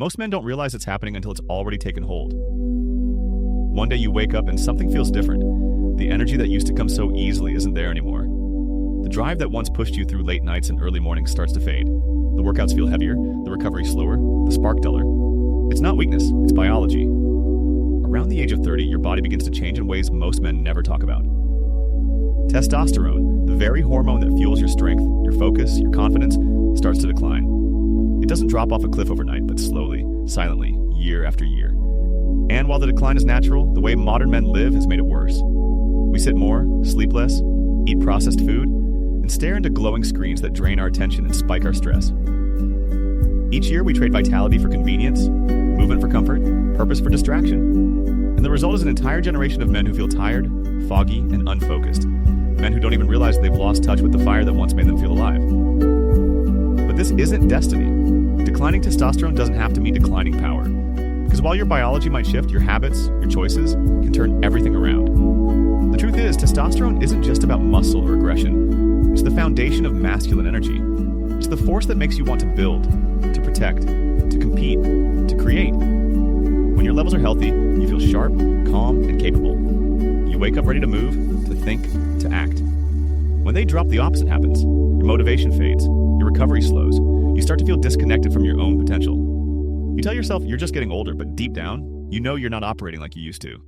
Most men don't realize it's happening until it's already taken hold. One day you wake up and something feels different. The energy that used to come so easily isn't there anymore. The drive that once pushed you through late nights and early mornings starts to fade. The workouts feel heavier, the recovery slower, the spark duller. It's not weakness, it's biology. Around the age of 30, your body begins to change in ways most men never talk about. Testosterone, the very hormone that fuels your strength, your focus, your confidence, starts to decline. It doesn't drop off a cliff overnight, but slowly, silently, year after year. And while the decline is natural, the way modern men live has made it worse. We sit more, sleep less, eat processed food, and stare into glowing screens that drain our attention and spike our stress. Each year we trade vitality for convenience, movement for comfort, purpose for distraction. And the result is an entire generation of men who feel tired, foggy, and unfocused. Men who don't even realize they've lost touch with the fire that once made them feel alive. But this isn't destiny. Declining testosterone doesn't have to mean declining power. Because while your biology might shift, your habits, your choices, can turn everything around. The truth is, testosterone isn't just about muscle or aggression. It's the foundation of masculine energy. It's the force that makes you want to build, to protect, to compete, to create. When your levels are healthy, you feel sharp, calm, and capable. You wake up ready to move, to think, to act. When they drop, the opposite happens. Your motivation fades, your recovery slows, you start to feel disconnected from your own potential. You tell yourself you're just getting older, but deep down, you know you're not operating like you used to.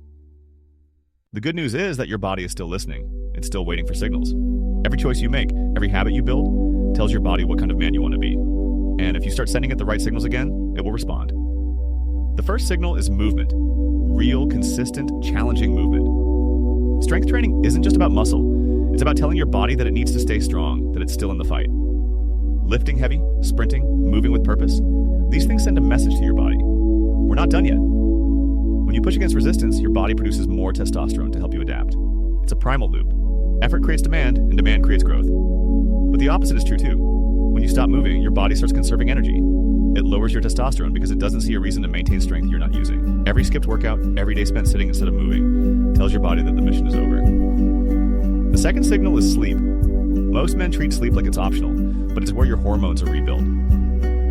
The good news is that your body is still listening. It's still waiting for signals. Every choice you make, every habit you build, tells your body what kind of man you want to be. And if you start sending it the right signals again, it will respond. The first signal is movement. Real, consistent, challenging movement. Strength training isn't just about muscle. It's about telling your body that it needs to stay strong, that it's still in the fight. Lifting heavy, sprinting, moving with purpose, these things send a message to your body. We're not done yet. When you push against resistance, your body produces more testosterone to help you adapt. It's a primal loop. Effort creates demand, and demand creates growth. But the opposite is true too. When you stop moving, your body starts conserving energy. It lowers your testosterone because it doesn't see a reason to maintain strength you're not using. Every skipped workout, every day spent sitting instead of moving, tells your body that the mission is over. The second signal is sleep. Most men treat sleep like it's optional, but it's where your hormones are rebuilt.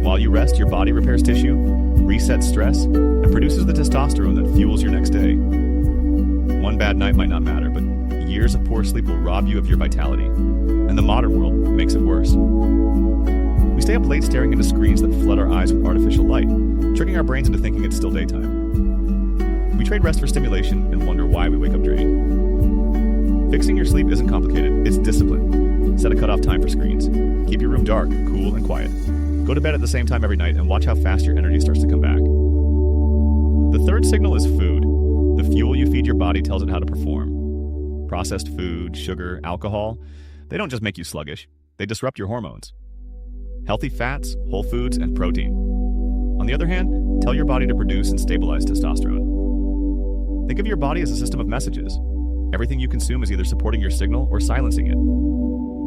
While you rest, your body repairs tissue, resets stress, and produces the testosterone that fuels your next day. One bad night might not matter, but years of poor sleep will rob you of your vitality. And the modern world makes it worse. We stay up late staring into screens that flood our eyes with artificial light, tricking our brains into thinking it's still daytime. We trade rest for stimulation and wonder why we wake up drained. Fixing your sleep isn't complicated, it's discipline. Set a cutoff time for screens. Keep your room dark, cool, and quiet. Go to bed at the same time every night and watch how fast your energy starts to come back. The third signal is food. The fuel you feed your body tells it how to perform. Processed food, sugar, alcohol, they don't just make you sluggish, they disrupt your hormones. Healthy fats, whole foods, and protein. On the other hand, tell your body to produce and stabilize testosterone. Think of your body as a system of messages. Everything you consume is either supporting your signal or silencing it.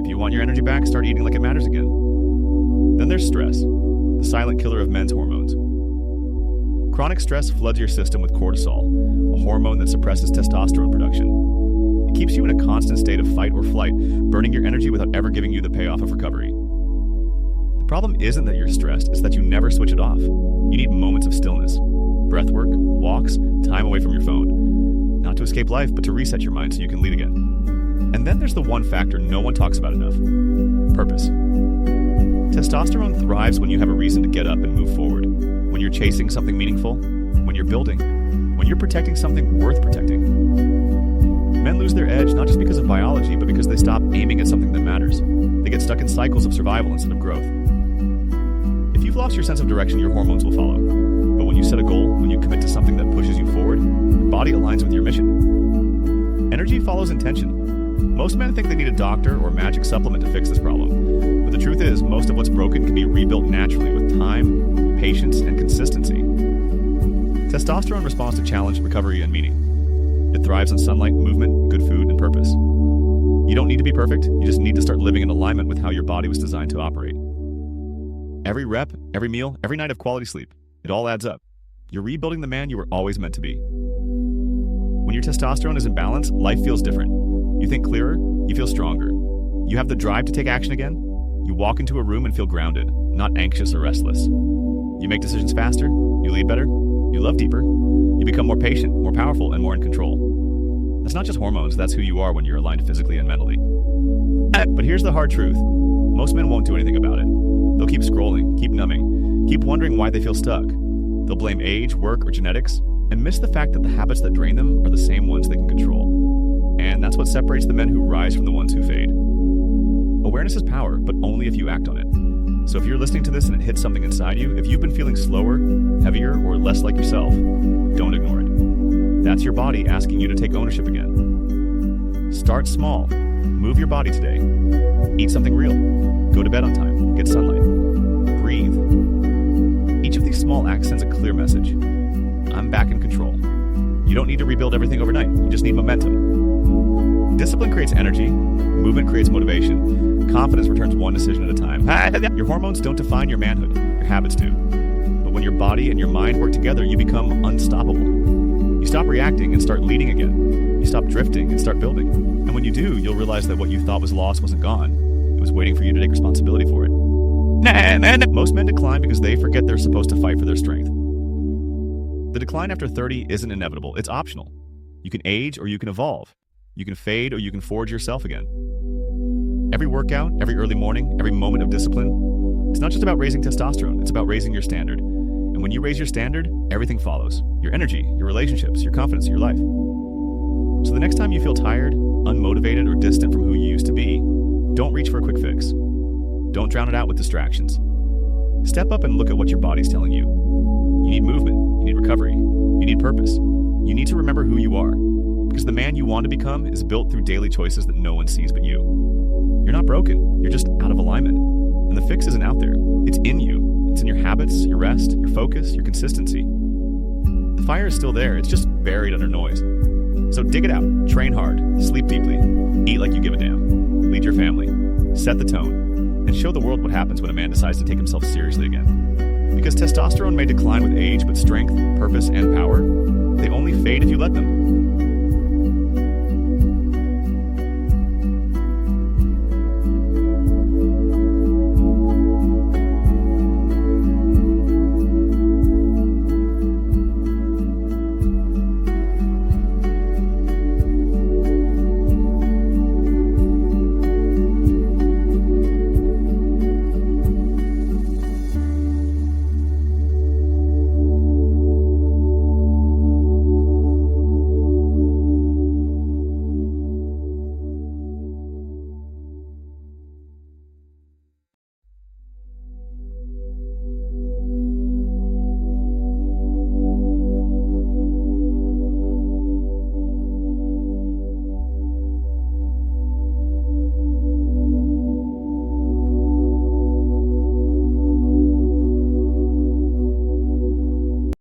If you want your energy back, start eating like it matters again. Then there's stress, the silent killer of men's hormones. Chronic stress floods your system with cortisol, a hormone that suppresses testosterone production. It keeps you in a constant state of fight or flight, burning your energy without ever giving you the payoff of recovery. The problem isn't that you're stressed, it's that you never switch it off. You need moments of stillness, breath work, walks, time away from your phone. Not to escape life, but to reset your mind so you can lead again. And then there's the one factor no one talks about enough: purpose. Testosterone thrives when you have a reason to get up and move forward, when you're chasing something meaningful, when you're building, when you're protecting something worth protecting. Men lose their edge not just because of biology, but because they stop aiming at something that matters. They get stuck in cycles of survival instead of growth. If you've lost your sense of direction, your hormones will follow. But when you set a goal, when you commit to something that pushes you forward, your body aligns with your mission. Energy follows intention. Most men think they need a doctor or magic supplement to fix this problem. But the truth is, most of what's broken can be rebuilt naturally with time, patience, and consistency. Testosterone responds to challenge, recovery, and meaning. It thrives on sunlight, movement, good food, and purpose. You don't need to be perfect, you just need to start living in alignment with how your body was designed to operate. Every rep, every meal, every night of quality sleep, it all adds up. You're rebuilding the man you were always meant to be. When your testosterone is in balance, life feels different. You think clearer, you feel stronger. You have the drive to take action again. You walk into a room and feel grounded, not anxious or restless. You make decisions faster, you lead better, you love deeper, you become more patient, more powerful, and more in control. That's not just hormones, that's who you are when you're aligned physically and mentally. But here's the hard truth. Most men won't do anything about it. They'll keep scrolling, keep numbing, keep wondering why they feel stuck. They'll blame age, work, or genetics, and miss the fact that the habits that drain them are the same ones they can control. And that's what separates the men who rise from the ones who fade. Awareness is power, but only if you act on it. So if you're listening to this and it hits something inside you, if you've been feeling slower, heavier, or less like yourself, don't ignore it. That's your body asking you to take ownership again. Start small. Move your body today. Eat something real. Go to bed on time. Get sunlight. Breathe. Each of these small acts sends a clear message. I'm back in control. You don't need to rebuild everything overnight. You just need momentum. Discipline creates energy. Movement creates motivation. Confidence returns one decision at a time. Your hormones don't define your manhood. Your habits do. But when your body and your mind work together, you become unstoppable. You stop reacting and start leading again. You stop drifting and start building. And when you do, you'll realize that what you thought was lost wasn't gone. It was waiting for you to take responsibility for it. Most men decline because they forget they're supposed to fight for their strength. The decline after 30 isn't inevitable. It's optional. You can age or you can evolve. You can fade or you can forge yourself again. Every workout, every early morning, every moment of discipline, it's not just about raising testosterone, it's about raising your standard. And when you raise your standard, everything follows. Your energy, your relationships, your confidence, your life. So the next time you feel tired, unmotivated, or distant from who you used to be, don't reach for a quick fix. Don't drown it out with distractions. Step up and look at what your body's telling you. You need movement, you need recovery, you need purpose. You need to remember who you are. Because the man you want to become is built through daily choices that no one sees but you. You're not broken, you're just out of alignment. And the fix isn't out there, it's in you. It's in your habits, your rest, your focus, your consistency. The fire is still there, it's just buried under noise. So dig it out, train hard, sleep deeply, eat like you give a damn, lead your family, set the tone, and show the world what happens when a man decides to take himself seriously again. Because testosterone may decline with age, but strength, purpose, and power, they only fade if you let them.